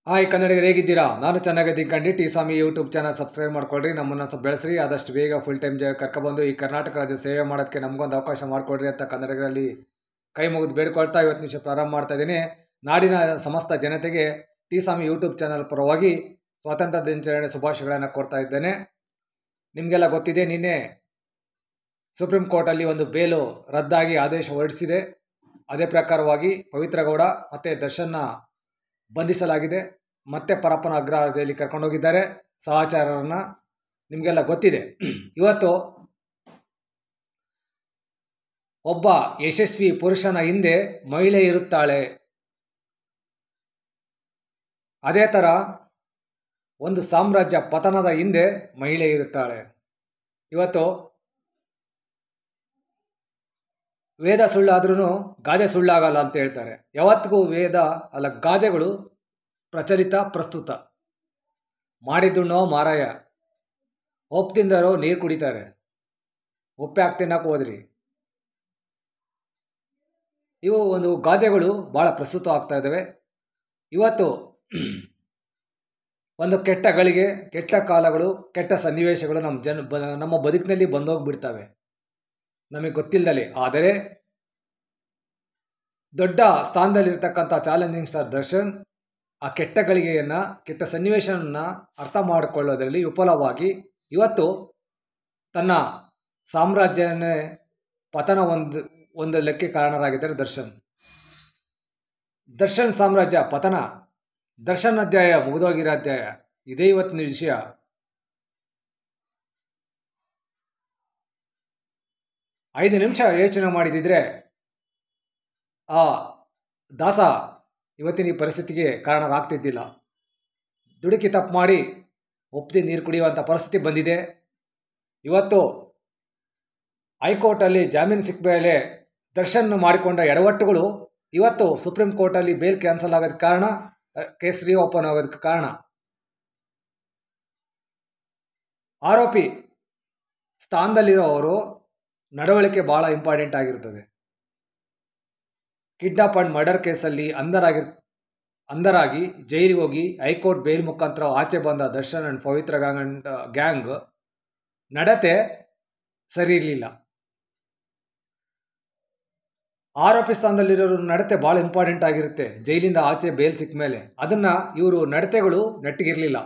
Hi ಕನ್ನಡಿಗರು ಹೇಗಿದ್ದೀರಾ? ನಾನು ಚೆನ್ನಾಗಿದ್ದೀನಿ ಕಂಡು. ಟಿ ಸ್ವಾಮಿ ಯೂಟ್ಯೂಬ್ ಚಾನಲ್ ಸಬ್ಸ್ಕ್ರೈಬ್ ಮಾಡ್ಕೊಳ್ರಿ, ನಮ್ಮನ್ನು ಬೆಳೆಸ್ರಿ, ಆದಷ್ಟು ಬೇಗ ಫುಲ್ ಟೈಮ್ ಕರ್ಕೊಬಂದು ಈ ಕರ್ನಾಟಕ ರಾಜ್ಯ ಸೇವೆ ಮಾಡೋದಕ್ಕೆ ನಮಗೊಂದು ಅವಕಾಶ ಮಾಡಿಕೊಡ್ರಿ ಅಂತ ಕನ್ನಡಿಗರಲ್ಲಿ ಕೈ ಮುಗಿದು ಬೇಡ್ಕೊಳ್ತಾ 50 ನಿಮಿಷ ಪ್ರಾರಂಭ ಮಾಡ್ತಾ ಇದ್ದೀನಿ. ನಾಡಿನ ಸಮಸ್ತ ಜನತೆಗೆ ಟಿ ಸ್ವಾಮಿ ಯೂಟ್ಯೂಬ್ ಚಾನಲ್ ಪರವಾಗಿ ಸ್ವಾತಂತ್ರ್ಯ ದಿನಾಚರಣೆ ಶುಭಾಶಯಗಳನ್ನು ಕೊಡ್ತಾ ಇದ್ದೇನೆ. ನಿಮಗೆಲ್ಲ ಗೊತ್ತಿದೆ, ನಿನ್ನೆ ಸುಪ್ರೀಂ ಕೋರ್ಟಲ್ಲಿ ಒಂದು ಬೇಲು ರದ್ದಾಗಿ ಆದೇಶ ಹೊರಡಿಸಿದೆ. ಅದೇ ಪ್ರಕಾರವಾಗಿ ಪವಿತ್ರ ಗೌಡ ಮತ್ತು ದರ್ಶನ್ನ ಬಂಧಿಸಲಾಗಿದೆ. ಮತ್ತೆ ಪರಪ್ಪನ ಅಗ್ರಹಾರ ಜೈಲಿಗೆ ಕರ್ಕೊಂಡೋಗಿದ್ದಾರೆ ಸಹಚರರನ್ನ. ನಿಮಗೆಲ್ಲ ಗೊತ್ತಿದೆ. ಇವತ್ತು ಒಬ್ಬ ಯಶಸ್ವಿ ಪುರುಷನ ಹಿಂದೆ ಮಹಿಳೆ ಇರುತ್ತಾಳೆ. ಅದೇ ಥರ ಒಂದು ಸಾಮ್ರಾಜ್ಯ ಪತನದ ಹಿಂದೆ ಮಹಿಳೆ ಇರುತ್ತಾಳೆ. ಇವತ್ತು ವೇದ ಸುಳ್ಳಾದ್ರೂ ಗಾದೆ ಸುಳ್ಳಾಗಲ್ಲ ಅಂತ ಹೇಳ್ತಾರೆ. ಯಾವತ್ತಿಗೂ ವೇದ ಅಲ್ಲ, ಗಾದೆಗಳು ಪ್ರಚಲಿತ ಪ್ರಸ್ತುತ. ಮಾಡಿದ್ದುಣ್ಣೋ ಮಾರಾಯ, ಒಪ್ಪು ತಿಂದರೋ ನೀರು ಕುಡಿತಾರೆ, ಉಪ್ಪೆ ಹಾಕಿ ತಿನ್ನಕ್ಕೆ ಹೋದ್ರಿ. ಇವು ಒಂದು ಗಾದೆಗಳು ಭಾಳ ಪ್ರಸ್ತುತ ಆಗ್ತಾ ಇದ್ದಾವೆ. ಇವತ್ತು ಒಂದು ಕೆಟ್ಟ ಗಳಿಗೆ, ಕೆಟ್ಟ ಕಾಲಗಳು, ಕೆಟ್ಟ ಸನ್ನಿವೇಶಗಳು ನಮ್ಮ ಬದುಕಿನಲ್ಲಿ ಬಂದೋಗ್ಬಿಡ್ತವೆ ನಮಗೆ ಗೊತ್ತಿಲ್ಲದಲೇ. ಆದರೆ ದೊಡ್ಡ ಸ್ಥಾನದಲ್ಲಿರ್ತಕ್ಕಂಥ ಚಾಲೆಂಜಿಂಗ್ ಸ್ಟಾರ್ ದರ್ಶನ್ ಆ ಕೆಟ್ಟ ಗಳಿಗೆಯನ್ನು, ಕೆಟ್ಟ ಸನ್ನಿವೇಶವನ್ನು ಅರ್ಥ ಮಾಡಿಕೊಳ್ಳೋದರಲ್ಲಿ ವಿಫಲವಾಗಿ ಇವತ್ತು ತನ್ನ ಸಾಮ್ರಾಜ್ಯನೇ ಪತನ ಹೊಂದಲಿಕ್ಕೆ ಕಾರಣರಾಗಿದ್ದಾರೆ ದರ್ಶನ್ ಸಾಮ್ರಾಜ್ಯ ಪತನ, ದರ್ಶನ್ ಅಧ್ಯಾಯ ಮುಗಿದೋಗಿರೋ ಅಧ್ಯಾಯ. ಇದೇ ಇವತ್ತಿನ ವಿಷಯ. ಐದು ನಿಮಿಷ ಯೋಚನೆ ಮಾಡಿದಿದ್ರೆ ಆ ದಾಸ ಇವತ್ತಿನ ಈ ಪರಿಸ್ಥಿತಿಗೆ ಕಾರಣರಾಗ್ತಿದ್ದಿಲ್ಲ. ದುಡುಕಿ ತಪ್ಪು ಮಾಡಿ ಒಪ್ಪದೆ ನೀರು ಕುಡಿಯುವಂಥ ಪರಿಸ್ಥಿತಿ ಬಂದಿದೆ. ಇವತ್ತು ಹೈಕೋರ್ಟಲ್ಲಿ ಜಾಮೀನು ಸಿಕ್ಕ ಮೇಲೆ ದರ್ಶನ್ ಮಾಡಿಕೊಂಡ ಎಡವಟ್ಟುಗಳು ಇವತ್ತು ಸುಪ್ರೀಂ ಕೋರ್ಟಲ್ಲಿ ಬೇಲ್ ಕ್ಯಾನ್ಸಲ್ ಆಗೋದಕ್ಕೆ ಕಾರಣ, ಕೇಸ್ ಓಪನ್ ಆಗೋದಕ್ಕೆ ಕಾರಣ. ಆರೋಪಿ ಸ್ಥಾನದಲ್ಲಿರೋವರು ನಡವಳಿಕೆ ಭಾಳ ಇಂಪಾರ್ಟೆಂಟ್ ಆಗಿರ್ತದೆ. ಕಿಡ್ನಾಪ್ ಆ್ಯಂಡ್ ಮರ್ಡರ್ ಕೇಸಲ್ಲಿ ಅಂಧರಾಗಿ ಜೈಲಿಗೆ ಹೋಗಿ ಹೈಕೋರ್ಟ್ ಬೇಲ್ ಮುಖಾಂತರ ಆಚೆ ಬಂದ ದರ್ಶನ್ ಆ್ಯಂಡ್ ಪವಿತ್ರ ಗ್ಯಾಂಗ್ ನಡತೆ ಸರಿ ಇರಲಿಲ್ಲ. ಆರೋಪಿ ಸ್ಥಾನದಲ್ಲಿರೋರು ನಡತೆ ಭಾಳ ಇಂಪಾರ್ಟೆಂಟ್ ಆಗಿರುತ್ತೆ. ಜೈಲಿಂದ ಆಚೆ ಬೇಲ್ ಸಿಕ್ಕ ಮೇಲೆ ಅದನ್ನು ಇವರು ನಡತೆಗಳು ನೆಟ್ಟಿಗಿರಲಿಲ್ಲ.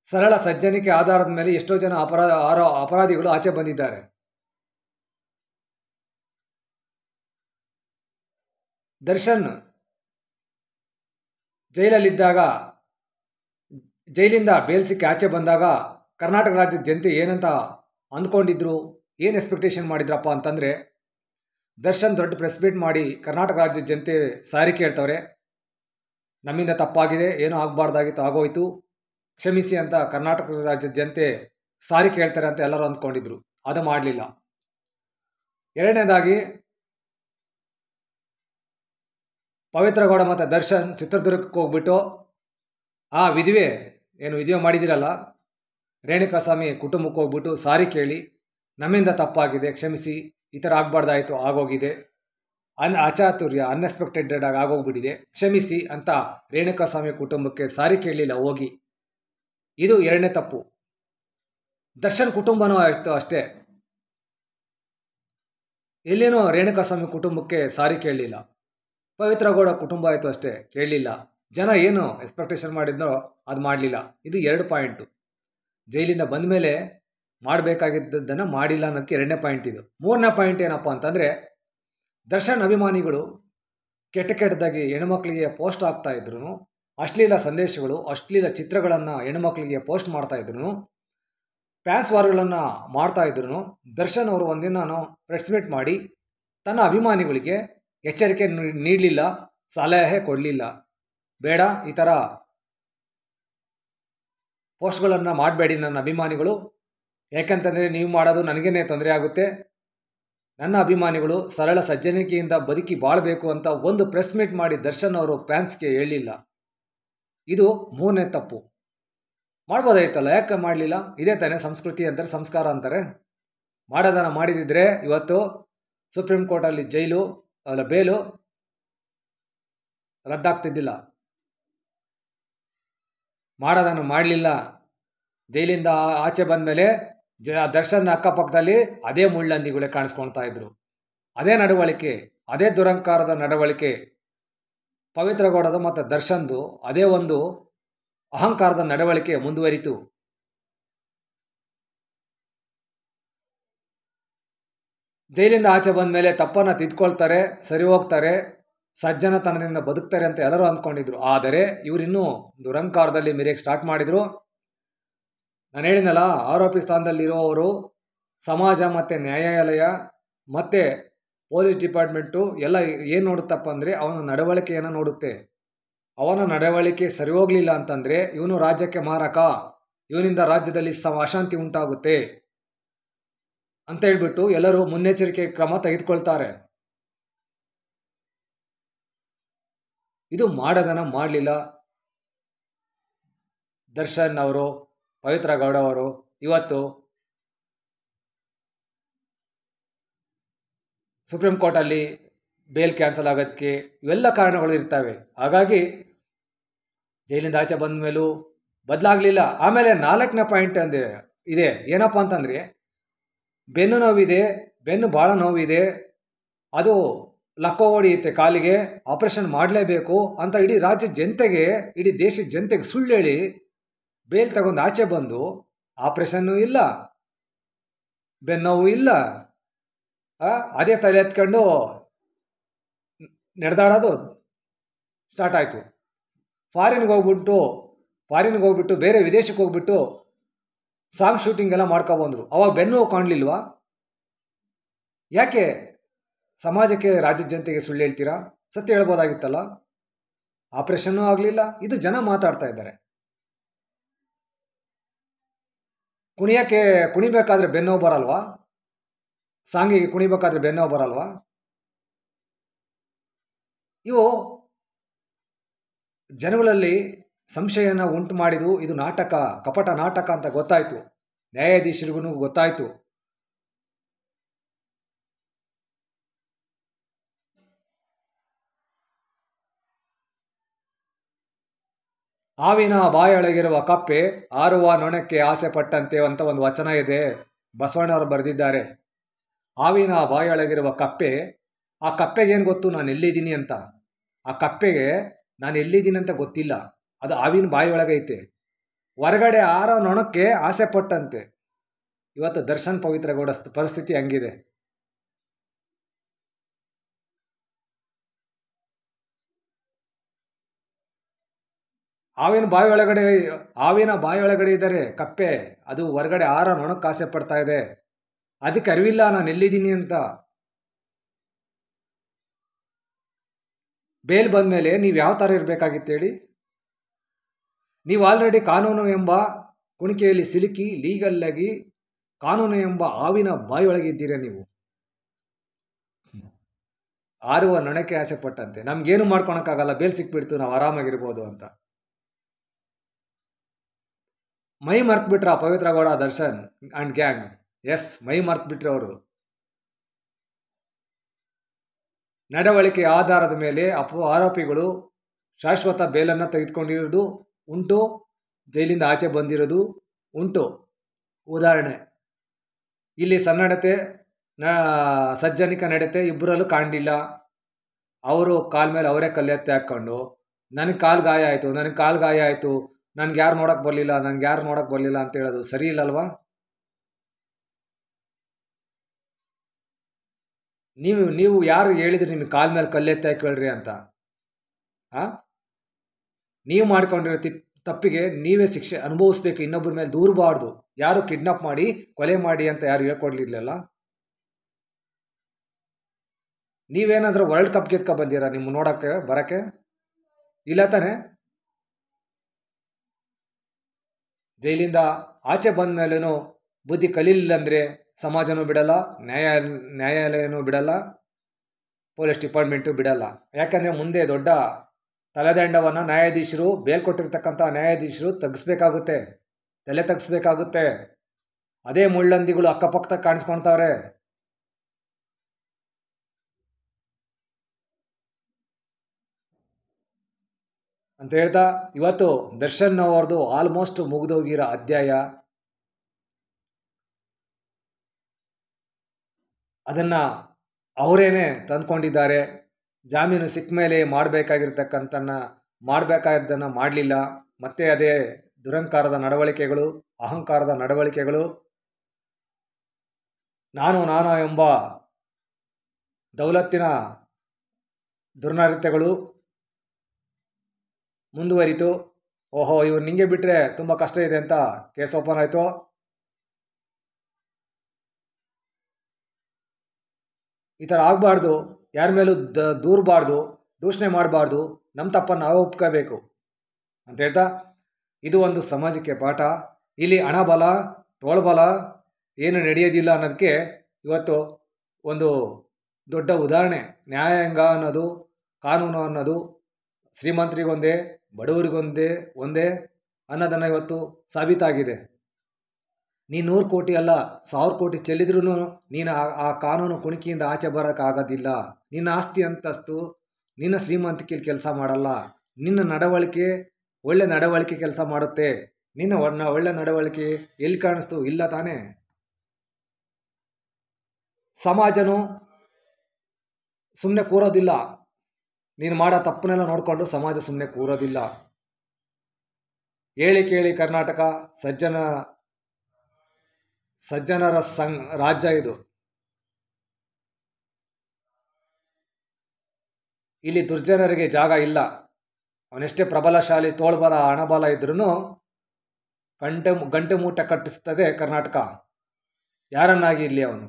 ಸರಳ ಸಜ್ಜನಿಕೆ ಆಧಾರದ ಮೇಲೆ ಎಷ್ಟೋ ಜನ ಅಪರಾಧಿಗಳು ಆಚೆ ಬಂದಿದ್ದಾರೆ. ದರ್ಶನ್ ಜೈಲಲ್ಲಿದ್ದಾಗ, ಜೈಲಿಂದ ಬೇಲ್ ಸಿಕ್ಕಿ ಆಚೆ ಬಂದಾಗ ಕರ್ನಾಟಕ ರಾಜ್ಯದ ಜನತೆ ಏನಂತ ಅಂದ್ಕೊಂಡಿದ್ರು, ಏನು ಎಕ್ಸ್ಪೆಕ್ಟೇಷನ್ ಮಾಡಿದ್ರಪ್ಪ ಅಂತಂದರೆ, ದರ್ಶನ್ ದೊಡ್ಡ ಪ್ರೆಸ್ ಮೀಟ್ ಮಾಡಿ ಕರ್ನಾಟಕ ರಾಜ್ಯದ ಜನತೆ ಸಾರಿ ಕೇಳ್ತವ್ರೆ, ನಮ್ಮಿಂದ ತಪ್ಪಾಗಿದೆ, ಏನೂ ಆಗಬಾರ್ದಾಗಿತ್ತು, ಆಗೋಯ್ತು, ಕ್ಷಮಿಸಿ ಅಂತ ಕರ್ನಾಟಕ ರಾಜ್ಯದ ಜನತೆ ಸಾರಿ ಕೇಳ್ತಾರೆ ಅಂತ ಎಲ್ಲರೂ ಅಂದ್ಕೊಂಡಿದ್ರು. ಅದು ಮಾಡಲಿಲ್ಲ. ಎರಡನೇದಾಗಿ ಪವಿತ್ರ ಗೌಡ ಮತ್ತು ದರ್ಶನ್ ಚಿತ್ರದುರ್ಗಕ್ಕೆ ಹೋಗ್ಬಿಟ್ಟು ಆ ವಿಧವೆ ಮಾಡಿದಿರಲ್ಲ, ರೇಣುಕಾಸ್ವಾಮಿ ಕುಟುಂಬಕ್ಕೆ ಹೋಗ್ಬಿಟ್ಟು ಸಾರಿ ಕೇಳಿ, ನಮ್ಮಿಂದ ತಪ್ಪಾಗಿದೆ, ಕ್ಷಮಿಸಿ, ಈ ಥರ ಆಗಬಾರ್ದಾಯಿತು, ಆಗೋಗಿದೆ, ಅಚಾತುರ್ಯ, ಅನ್ಎಕ್ಸ್ಪೆಕ್ಟೆಡ್ ಆಗಿ ಆಗೋಗ್ಬಿಟ್ಟಿದೆ, ಕ್ಷಮಿಸಿ ಅಂತ ರೇಣುಕಾಸ್ವಾಮಿ ಕುಟುಂಬಕ್ಕೆ ಸಾರಿ ಕೇಳಲಿಲ್ಲ ಹೋಗಿ. ಇದು ಎರಡನೇ ತಪ್ಪು. ದರ್ಶನ್ ಕುಟುಂಬನೂ ಆಯಿತು ಅಷ್ಟೇ, ಎಲ್ಲಿನೂ ರೇಣುಕಾಸ್ವಾಮಿ ಕುಟುಂಬಕ್ಕೆ ಸಾರಿ ಕೇಳಲಿಲ್ಲ. ಪವಿತ್ರ ಗೌಡ ಕುಟುಂಬ ಆಯಿತು ಅಷ್ಟೇ, ಕೇಳಲಿಲ್ಲ. ಜನ ಏನು ಎಕ್ಸ್ಪೆಕ್ಟೇಷನ್ ಮಾಡಿದ್ನೋ ಅದು ಮಾಡಲಿಲ್ಲ. ಇದು 2 ಪಾಯಿಂಟು. ಜೈಲಿಂದ ಬಂದ ಮೇಲೆ ಮಾಡಬೇಕಾಗಿದ್ದನ್ನು ಮಾಡಿಲ್ಲ ಅನ್ನೋದಕ್ಕೆ 2ನೇ ಪಾಯಿಂಟ್ ಇದು. 3ನೇ ಪಾಯಿಂಟ್ ಏನಪ್ಪ ಅಂತಂದರೆ, ದರ್ಶನ್ ಅಭಿಮಾನಿಗಳು ಕೆಟ್ಟದಾಗಿ ಹೆಣ್ಮಕ್ಳಿಗೆ ಪೋಸ್ಟ್ ಆಗ್ತಾಯಿದ್ರು, ಅಶ್ಲೀಲ ಸಂದೇಶಗಳು, ಅಶ್ಲೀಲ ಚಿತ್ರಗಳನ್ನು ಹೆಣ್ಮಕ್ಳಿಗೆ ಪೋಸ್ಟ್ ಮಾಡ್ತಾಯಿದ್ರು, ಫ್ಯಾನ್ಸ್ ವಾರ್ಗಳನ್ನು ಮಾಡ್ತಾಯಿದ್ರು. ದರ್ಶನ್ ಅವರು ಒಂದಿನ ಪ್ರೆಸ್ ಮೀಟ್ ಮಾಡಿ ತನ್ನ ಅಭಿಮಾನಿಗಳಿಗೆ ಎಚ್ಚರಿಕೆ ನೀಡಲಿಲ್ಲ, ಸಲಹೆ ಕೊಡಲಿಲ್ಲ. ಬೇಡ, ಈ ಥರ ಪೋಸ್ಟ್ಗಳನ್ನು ಮಾಡಬೇಡಿ ನನ್ನ ಅಭಿಮಾನಿಗಳು, ಯಾಕಂತಂದರೆ ನೀವು ಮಾಡೋದು ನನಗೇನೆ ತೊಂದರೆ ಆಗುತ್ತೆ, ನನ್ನ ಅಭಿಮಾನಿಗಳು ಸರಳ ಸಜ್ಜನಿಕೆಯಿಂದ ಬದುಕಿ ಬಾಳಬೇಕು ಅಂತ ಒಂದು ಪ್ರೆಸ್ ಮೀಟ್ ಮಾಡಿ ದರ್ಶನ್ ಅವರು ಫ್ಯಾನ್ಸ್ಗೆ ಹೇಳಿಲ್ಲ. ಇದು 3ನೇ ತಪ್ಪು. ಮಾಡ್ಬೋದಾಯ್ತಲ್ಲ, ಯಾಕೆ ಮಾಡಲಿಲ್ಲ? ಇದೇ ತಾನೇ ಸಂಸ್ಕೃತಿ ಅಂತಾರೆ, ಸಂಸ್ಕಾರ ಅಂತಾರೆ. ಮಾಡೋದನ್ನು ಮಾಡಿದಿದ್ರೆ ಇವತ್ತು ಸುಪ್ರೀಂ ಕೋರ್ಟಲ್ಲಿ ಬೇಲು ರದ್ದಾಗ್ತಿದ್ದಿಲ್ಲ. ಮಾಡೋದನ್ನು ಮಾಡಲಿಲ್ಲ. ಜೈಲಿಂದ ಆಚೆ ಬಂದ ಮೇಲೆ ದರ್ಶನ್ ಅಕ್ಕಪಕ್ಕದಲ್ಲಿ ಅದೇ ಮುಳ್ಳಂದಿಗಳೇ ಕಾಣಿಸ್ಕೊಳ್ತಾ ಇದ್ರು. ಅದೇ ನಡವಳಿಕೆ, ಅದೇ ದುರಂಕಾರದ ನಡವಳಿಕೆ ಪವಿತ್ರ ಗೌಡದು ಮತ್ತು ದರ್ಶನ್ದು ಅದೇ ಒಂದು ಅಹಂಕಾರದ ನಡವಳಿಕೆ ಮುಂದುವರಿತು. ಜೈಲಿಂದ ಆಚೆ ಬಂದ ಮೇಲೆ ತಪ್ಪನ್ನು ತಿದ್ಕೊಳ್ತಾರೆ, ಸರಿ ಹೋಗ್ತಾರೆ, ಸಜ್ಜನತನದಿಂದ ಬದುಕ್ತಾರೆ ಅಂತ ಎಲ್ಲರೂ ಅಂದ್ಕೊಂಡಿದ್ರು. ಆದರೆ ಇವರಿನ್ನೂ ದುರಂಕಾರದಲ್ಲಿ ಮಿರಿಯಕ್ಕೆ ಸ್ಟಾರ್ಟ್ ಮಾಡಿದ್ರು. ನಾನು ಹೇಳಿದ್ನಲ್ಲ, ಆರೋಪಿ ಸ್ಥಾನದಲ್ಲಿರುವವರು ಸಮಾಜ ಮತ್ತು ನ್ಯಾಯಾಲಯ ಮತ್ತು ಪೊಲೀಸ್ ಡಿಪಾರ್ಟ್ಮೆಂಟು ಎಲ್ಲ ಏನು ನೋಡುತ್ತಪ್ಪ ಅಂದರೆ ಅವನ ನಡವಳಿಕೆಯನ್ನು ನೋಡುತ್ತೆ. ಅವನ ನಡವಳಿಕೆ ಸರಿ ಹೋಗಲಿಲ್ಲ ಅಂತಂದರೆ ಇವನು ರಾಜ್ಯಕ್ಕೆ ಮಾರಕ, ಇವನಿಂದ ರಾಜ್ಯದಲ್ಲಿ ಅಶಾಂತಿ ಉಂಟಾಗುತ್ತೆ ಅಂತ ಹೇಳ್ಬಿಟ್ಟು ಎಲ್ಲರೂ ಮುನ್ನೆಚ್ಚರಿಕೆ ಕ್ರಮ ತೆಗೆದುಕೊಳ್ತಾರೆ. ಇದು ಮಾಡೋದನ್ನ ಮಾಡಲಿಲ್ಲ ದರ್ಶನ್ ಅವರು, ಪವಿತ್ರ ಗೌಡ ಅವರು. ಇವತ್ತು ಸುಪ್ರೀಂ ಕೋರ್ಟಲ್ಲಿ ಬೇಲ್ ಕ್ಯಾನ್ಸಲ್ ಆಗೋದಕ್ಕೆ ಇವೆಲ್ಲ ಕಾರಣಗಳು ಇರ್ತವೆ. ಹಾಗಾಗಿ ಜೈಲಿಂದ ಆಚೆ ಬಂದ ಮೇಲೂ ಬದಲಾಗಲಿಲ್ಲ. ಆಮೇಲೆ 4ನೇ ಪಾಯಿಂಟ್ ಇದೆ, ಏನಪ್ಪ ಅಂತಂದರೆ ಬೆನ್ನು ನೋವಿದೆ, ಬೆನ್ನು ಭಾಳ ನೋವಿದೆ, ಅದು ಲಕ್ಕೋ ಹೊಡೆಯುತ್ತೆ ಕಾಲಿಗೆ, ಆಪರೇಷನ್ ಮಾಡಲೇಬೇಕು ಅಂತ ಇಡೀ ರಾಜ್ಯದ ಜನತೆಗೆ, ಇಡೀ ದೇಶದ ಜನತೆಗೆ ಸುಳ್ಳು ಹೇಳಿ ಬೇಲ್ ತಗೊಂಡು ಆಚೆ ಬಂದು ಆಪರೇಷನ್ನು ಇಲ್ಲ, ಬೆನ್ನೋವು ಇಲ್ಲ, ಅದೇ ತಲೆ ಎತ್ಕೊಂಡು ನಡೆದಾಡೋದು ಸ್ಟಾರ್ಟ್ ಆಯಿತು. ಫಾರಿನ್ಗೆ ಹೋಗ್ಬಿಟ್ಟು ಬೇರೆ ವಿದೇಶಕ್ಕೆ ಹೋಗ್ಬಿಟ್ಟು ಸಾಂಗ್ ಶೂಟಿಂಗ್ ಎಲ್ಲ ಮಾಡ್ಕೊಬಂದರು. ಅವಾಗ ಬೆನ್ನು ಕಾಣಲಿಲ್ವಾ? ಯಾಕೆ ಸಮಾಜಕ್ಕೆ, ರಾಜ್ಯದ ಜನತೆಗೆ ಸುಳ್ಳು ಹೇಳ್ತೀರಾ? ಸತ್ಯ ಹೇಳ್ಬೋದಾಗಿತ್ತಲ್ಲ. ಆಪರೇಷನ್ನೂ ಆಗಲಿಲ್ಲ. ಇದು ಜನ ಮಾತಾಡ್ತಾ ಇದ್ದಾರೆ. ಕುಣಿಬೇಕಾದ್ರೆ ಬೆನ್ನೋವು ಬರಲ್ವಾ? ಸಾಂಗಿಗೆ ಕುಣಿಬೇಕಾದ್ರೆ ಬೆನ್ನೋವು ಬರಲ್ವಾ? ಇವು ಜನಗಳಲ್ಲಿ ಸಂಶಯನ ಉಂಟು ಮಾಡಿದು. ಇದು ನಾಟಕ, ಕಪಟ ನಾಟಕ ಅಂತ ಗೊತ್ತಾಯಿತು. ನ್ಯಾಯಾಧೀಶರಿಗೂ ಗೊತ್ತಾಯಿತು. ಹಾವಿನ ಬಾಯೊಳಗಿರುವ ಕಪ್ಪೆ ಹಾರುವ ನೊಣಕ್ಕೆ ಆಸೆ ಪಟ್ಟಂತೆ ಅಂತ ಒಂದು ವಚನ ಇದೆ, ಬಸವಣ್ಣವರು ಬರೆದಿದ್ದಾರೆ. ಹಾವಿನ ಬಾಯೊಳಗಿರುವ ಕಪ್ಪೆ, ಆ ಕಪ್ಪೆಗೇನು ಗೊತ್ತು ನಾನು ಎಲ್ಲಿದ್ದೀನಿ ಅಂತ? ಆ ಕಪ್ಪೆಗೆ ನಾನು ಎಲ್ಲಿದ್ದೀನಿ ಅಂತ ಗೊತ್ತಿಲ್ಲ. ಅದು ಹಾವಿನ ಬಾಯಿಯೊಳಗೈತೆ. ಹೊರಗಡೆ ಹಾರೋ ನೊಣಕ್ಕೆ ಆಸೆ ಪಟ್ಟಂತೆ. ಇವತ್ತು ದರ್ಶನ್ ಪವಿತ್ರ ಗೌಡ ಪರಿಸ್ಥಿತಿ ಹಂಗಿದೆ. ಹಾವಿನ ಬಾಯಿಯೊಳಗಡೆ ಇದ್ದಾರೆ ಕಪ್ಪೆ, ಅದು ಹೊರಗಡೆ ಹಾರೋ ನೊಣಕ್ಕೆ ಆಸೆ ಪಡ್ತಾ ಇದೆ. ಅದಕ್ಕೆ ಅರಿವಿಲ್ಲ ನಾನು ಎಲ್ಲಿದ್ದೀನಿ ಅಂತ. ಬೇಲ್ ಬಂದಮೇಲೆ ನೀವು ಯಾವ ಥರ ಇರಬೇಕಾಗಿತ್ತು ಹೇಳಿ? ನೀವು ಆಲ್ರೆಡಿ ಕಾನೂನು ಎಂಬ ಕುಣಿಕೆಯಲ್ಲಿ ಸಿಲುಕಿ ಲೀಗಲ್ಲಾಗಿ ಕಾನೂನು ಎಂಬ ಹಾವಿನ ಬಾಯಿಯೊಳಗಿದ್ದೀರಾ ನೀವು. ಹಾರುವ ನೊಣಕ್ಕೆ ಆಸೆ ಪಟ್ಟಂತೆ. ನಮ್ಗೇನು ಮಾಡ್ಕೊಳಕ್ಕಾಗಲ್ಲ, ಬೇಲ್ ಸಿಕ್ಬಿಡ್ತು, ನಾವು ಆರಾಮಾಗಿರ್ಬೋದು ಅಂತ ಮೈ ಮರ್ತ್ಬಿಟ್ರ Pavithra Gowda, Darshan and gang. Yes, ಮೈ ಮರ್ತ್ಬಿಟ್ರು ಅವರು. ನಡವಳಿಕೆ ಆಧಾರದ ಮೇಲೆ ಆರೋಪಿಗಳು ಶಾಶ್ವತ ಬೇಲನ್ನು ತೆಗೆದುಕೊಂಡಿರೋದು ಉಂಟು, ಜೈಲಿಂದ ಆಚೆ ಬಂದಿರೋದು ಉಂಟು. ಉದಾಹರಣೆ, ಇಲ್ಲಿ ಸನ್ನಡತೆ, ಸಜ್ಜನಿಕ ನಡತೆ ಇಬ್ಬರಲ್ಲೂ ಕಾಣಲಿಲ್ಲ. ಅವರು ಕಾಲ ಮೇಲೆ ಅವರೇ ಕಲ್ಲೆತ್ತಿ ಹಾಕ್ಕೊಂಡು ನನಗೆ ಕಾಲು ಗಾಯ ಆಯಿತು, ನನಗೆ ಯಾರು ನೋಡೋಕ್ಕೆ ಬರಲಿಲ್ಲ ಅಂತ ಹೇಳೋದು ಸರಿ ಇಲ್ಲಲ್ವಾ? ನೀವು ಯಾರು ಹೇಳಿದ್ರಿ ನಿಮಗೆ ಕಾಲ ಮೇಲೆ ಕಲ್ಲೆತ್ತಿ ಹಾಕೊಳ್ರಿ ಅಂತ? ನೀವು ಮಾಡ್ಕೊಂಡಿರೋ ತಪ್ಪಿಗೆ ನೀವೇ ಶಿಕ್ಷೆ ಅನುಭವಿಸ್ಬೇಕು, ಇನ್ನೊಬ್ಬರ ಮೇಲೆ ದೂರಬಾರ್ದು. ಯಾರು ಕಿಡ್ನಾಪ್ ಮಾಡಿ ಕೊಲೆ ಮಾಡಿ ಅಂತ ಯಾರು ಹೇಳ್ಕೊಡ್ಲಿರ್ಲಿಲ್ಲ. ನೀವೇನಾದರೂ ವರ್ಲ್ಡ್ ಕಪ್ ಗೆದ್ಕೊ ಬಂದಿರಾ ನಿಮ್ಮ ನೋಡೋಕ್ಕೆ ಬರೋಕ್ಕೆ? ಇಲ್ಲ ತಾನೆ? ಜೈಲಿಂದ ಆಚೆ ಬಂದ ಮೇಲೂ ಬುದ್ಧಿ ಕಲೀಲಿಲ್ಲ ಅಂದರೆ ಸಮಾಜನೂ ಬಿಡಲ್ಲ, ನ್ಯಾಯಾಲಯನೂ ಬಿಡಲ್ಲ, ಪೊಲೀಸ್ ಡಿಪಾರ್ಟ್ಮೆಂಟು ಬಿಡಲ್ಲ. ಯಾಕಂದರೆ ಮುಂದೆ ದೊಡ್ಡ ತಲೆದಂಡವನ್ನು ನ್ಯಾಯಾಧೀಶರು, ಬೇಲ್ ಕೊಟ್ಟಿರ್ತಕ್ಕಂಥ ನ್ಯಾಯಾಧೀಶರು ತಲೆ ತಗ್ಸ್ಬೇಕಾಗುತ್ತೆ. ಅದೇ ಮುಳ್ಳಂದಿಗಳು ಅಕ್ಕಪಕ್ಕದಾಗ ಕಾಣಿಸ್ಕೊಳ್ತಾವ್ರೆ. ಅಂತ ಹೇಳ್ತಾ ಇವತ್ತು ದರ್ಶನ್ ಅವ್ರದ್ದು ಆಲ್ಮೋಸ್ಟ್ ಮುಗಿದೋಗಿರೋ ಅಧ್ಯಾಯ, ಅದನ್ನು ಅವರೇನೆ ತಂದ್ಕೊಂಡಿದ್ದಾರೆ. ಜಾಮೀನು ಸಿಕ್ಕ ಮೇಲೆ ಮಾಡಬೇಕಾದ್ದನ್ನು ಮಾಡಲಿಲ್ಲ. ಮತ್ತೆ ಅದೇ ದುರಂಕಾರದ ನಡವಳಿಕೆಗಳು, ಅಹಂಕಾರದ ನಡವಳಿಕೆಗಳು, ನಾನು ಎಂಬ ದೌಲತ್ತಿನ ದುರ್ನಡತೆಗಳು ಮುಂದುವರಿತು. ಓಹೋ, ಇವ್ರು ನಿಂಗೆ ಬಿಟ್ಟರೆ ತುಂಬ ಕಷ್ಟ ಇದೆ ಅಂತ ಕೇಸ್ ಓಪನ್ ಆಯಿತು. ಈ ಥರ ಆಗಬಾರ್ದು, ಯಾರ ಮೇಲೂ ದೂರಬಾರ್ದು, ದೂಷಣೆ ಮಾಡಬಾರ್ದು, ನಮ್ಮ ತಪ್ಪನ್ನು ನಾವು ಒಪ್ಕೋಬೇಕು ಅಂತ ಹೇಳ್ತಾ ಇದು ಒಂದು ಸಮಾಜಕ್ಕೆ ಪಾಠ. ಇಲ್ಲಿ ಹಣಬಲ, ತೋಳ್ಬಲ ಏನು ನಡೆಯೋದಿಲ್ಲ ಅನ್ನೋದಕ್ಕೆ ಇವತ್ತು ಒಂದು ದೊಡ್ಡ ಉದಾಹರಣೆ. ನ್ಯಾಯಾಂಗ ಅನ್ನೋದು, ಕಾನೂನು ಅನ್ನೋದು ಶ್ರೀಮಂತರಿಗೊಂದೇ, ಬಡವರಿಗೊಂದೇ ಒಂದೇ ಅನ್ನೋದನ್ನು ಇವತ್ತು ಸಾಬೀತಾಗಿದೆ. ನೀನು 100 ಕೋಟಿ ಅಲ್ಲ 1000 ಕೋಟಿ ಚೆಲ್ಲಿದ್ರೂ ನೀನು ಆ ಕಾನೂನು ಕುಣಿಕೆಯಿಂದ ಆಚೆ ಬರೋಕ್ಕಾಗೋದಿಲ್ಲ. ನಿನ್ನ ಆಸ್ತಿ ಅಂತಸ್ತು ನಿನ್ನ ಶ್ರೀಮಂತಿಕೆಯಲ್ಲಿ ಕೆಲಸ ಮಾಡಲ್ಲ. ನಿನ್ನ ನಡವಳಿಕೆ ಒಳ್ಳೆ ನಡವಳಿಕೆ ಕೆಲಸ ಮಾಡುತ್ತೆ. ನಿನ್ನ ಒಳ್ಳೆ ನಡವಳಿಕೆ ಎಲ್ಲಿ ಕಾಣಿಸ್ತು? ಇಲ್ಲ ತಾನೇ. ಸಮಾಜನೂ ಸುಮ್ಮನೆ ಕೂರೋದಿಲ್ಲ. ನೀನು ಮಾಡೋ ತಪ್ಪನ್ನೆಲ್ಲ ನೋಡಿಕೊಂಡು ಸಮಾಜ ಸುಮ್ಮನೆ ಕೂರೋದಿಲ್ಲ. ಹೇಳಿ ಕೇಳಿ ಕರ್ನಾಟಕ ಸಜ್ಜನರ ರಾಜ್ಯ ಇದು. ಇಲ್ಲಿ ದುರ್ಜನರಿಗೆ ಜಾಗ ಇಲ್ಲ. ಅವನೆಷ್ಟೇ ಪ್ರಬಲಶಾಲಿ, ತೋಳ್ಬಲ, ಹಣಬಲ ಇದ್ರೂ ಗಂಟು ಮೂಟೆ ಕಟ್ಟಿಸ್ತದೆ ಕರ್ನಾಟಕ, ಯಾರನ್ನಾಗಿ ಇರಲಿ ಅವನು.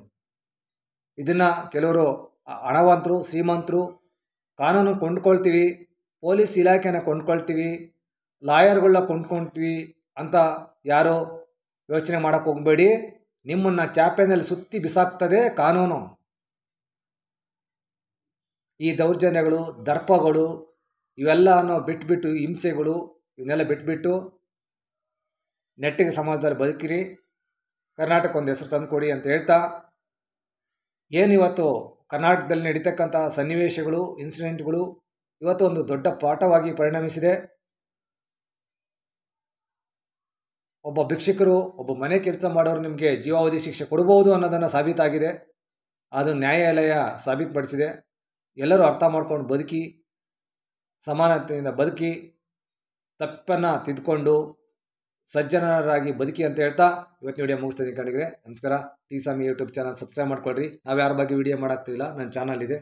ಇದನ್ನು ಕೆಲವರು ಹಣವಂತರು, ಶ್ರೀಮಂತರು ಕಾನೂನು ಕೊಂಡ್ಕೊಳ್ತೀವಿ, ಪೊಲೀಸ್ ಇಲಾಖೆನ ಕೊಂಡ್ಕೊಳ್ತೀವಿ, ಲಾಯರ್ಗಳನ್ನ ಕೊಂಡ್ಕೊಳ್ತೀವಿ ಅಂತ ಯಾರೋ ಯೋಚನೆ ಮಾಡೋಕ್ಕೆ ಹೋಗಬೇಡಿ. ನಿಮ್ಮನ್ನು ಚಾಪೆನಲ್ಲಿ ಸುತ್ತಿ ಬಿಸಾಕ್ತದೆ ಕಾನೂನು. ಈ ದೌರ್ಜನ್ಯಗಳು, ದರ್ಪಗಳು ಇವೆಲ್ಲನೂ ಬಿಟ್ಬಿಟ್ಟು, ಹಿಂಸೆಗಳು ಇವನ್ನೆಲ್ಲ ಬಿಟ್ಬಿಟ್ಟು ನೆಟ್ಟಿಗೆ ಸಮಾಜದಲ್ಲಿ ಬದುಕಿರಿ. ಕರ್ನಾಟಕ ಒಂದು ಹೆಸರು ತಂದುಕೊಡಿ ಅಂತ ಹೇಳ್ತಾ, ಏನಿವತ್ತು ಕರ್ನಾಟಕದಲ್ಲಿ ನಡೀತಕ್ಕಂಥ ಸನ್ನಿವೇಶಗಳು, ಇನ್ಸಿಡೆಂಟ್ಗಳು ಇವತ್ತು ಒಂದು ದೊಡ್ಡ ಪಾಠವಾಗಿ ಪರಿಣಮಿಸಿದೆ. ಒಬ್ಬ ಭಿಕ್ಷುಕರು, ಒಬ್ಬ ಮನೆ ಕೆಲಸ ಮಾಡೋರು ನಿಮಗೆ ಜೀವಾವಧಿ ಶಿಕ್ಷೆ ಕೊಡ್ಬೋದು ಅನ್ನೋದನ್ನು ಸಾಬೀತಾಗಿದೆ. ಅದು ನ್ಯಾಯಾಲಯ ಸಾಬೀತುಪಡಿಸಿದೆ. ಎಲ್ಲರೂ ಅರ್ಥ ಮಾಡ್ಕೊಂಡು ಬದುಕಿ, ಸಮಾನತೆಯಿಂದ ಬದುಕಿ, ತಪ್ಪನ್ನು ತಿದ್ದುಕೊಂಡು ಸಜ್ಜನರಾಗಿ ಬದುಕಿ ಅಂತ ಹೇಳ್ತಾ ಇವತ್ತು ವಿಡಿಯೋ ಮುಗಿಸ್ತೀನಿ ಕಂಡಿದ್ರೆ. ನಮಸ್ಕಾರ. ಟಿ ಸ್ವಾಮಿ ಯೂಟ್ಯೂಬ್ ಚಾನಲ್ ಸಬ್ಸ್ಕ್ರೈಬ್ ಮಾಡ್ಕೊಳ್ರಿ. ನಾವು ಯಾರ ಬಗ್ಗೆ ವಿಡಿಯೋ ಮಾಡೋಕ್ತಿಲ್ಲ, ನನ್ನ ಚಾನಲ್ ಇದೆ.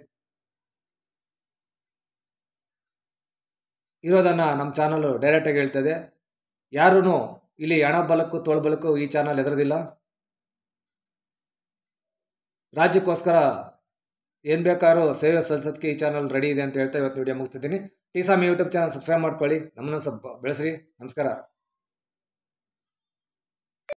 ಇರೋದನ್ನು ನಮ್ಮ ಚಾನಲು ಡೈರೆಕ್ಟಾಗಿ ಹೇಳ್ತದೆ. ಯಾರೂ ಇಲ್ಲಿ ಹಣ ಬಲಕ್ಕೂ ತೋಳ್ಬಲಕ್ಕೂ ಈ ಚಾನಲ್ ಎದುರೋದಿಲ್ಲ. ರಾಜ್ಯಕ್ಕೋಸ್ಕರ ಏನು ಬೇಕಾದ್ರೂ ಸೇವೆ ಸಲ್ಲಿಸೋದಕ್ಕೆ ಈ ಚಾನಲ್ ರೆಡಿ ಇದೆ ಅಂತ ಹೇಳ್ತಾ ಇವತ್ತು ವಿಡಿಯೋ ಮುಗಿಸ್ತಿದ್ದೀನಿ. ಟಿ ಸ್ವಾಮಿ ಯೂಟ್ಯೂಬ್ ಚಾನಲ್ ಸಬ್ಸ್ಕ್ರೈಬ್ ಮಾಡ್ಕೊಳ್ಳಿ, ನಮ್ಮನ್ನು ಸ್ವಲ್ಪ ಬೆಳೆಸ್ರಿ. ನಮಸ್ಕಾರ.